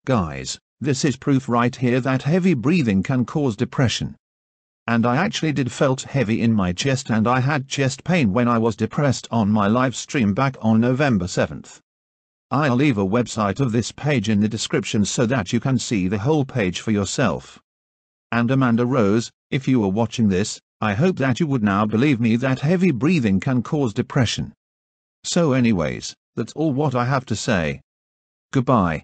Guys, this is proof right here that heavy breathing can cause depression. And I actually did felt heavy in my chest, and I had chest pain when I was depressed on my live stream back on November 7th. I'll leave a website of this page in the description so that you can see the whole page for yourself. And Amanda Rose, if you are watching this, I hope that you would now believe me that heavy breathing can cause depression. So anyways, that's all what I have to say. Goodbye.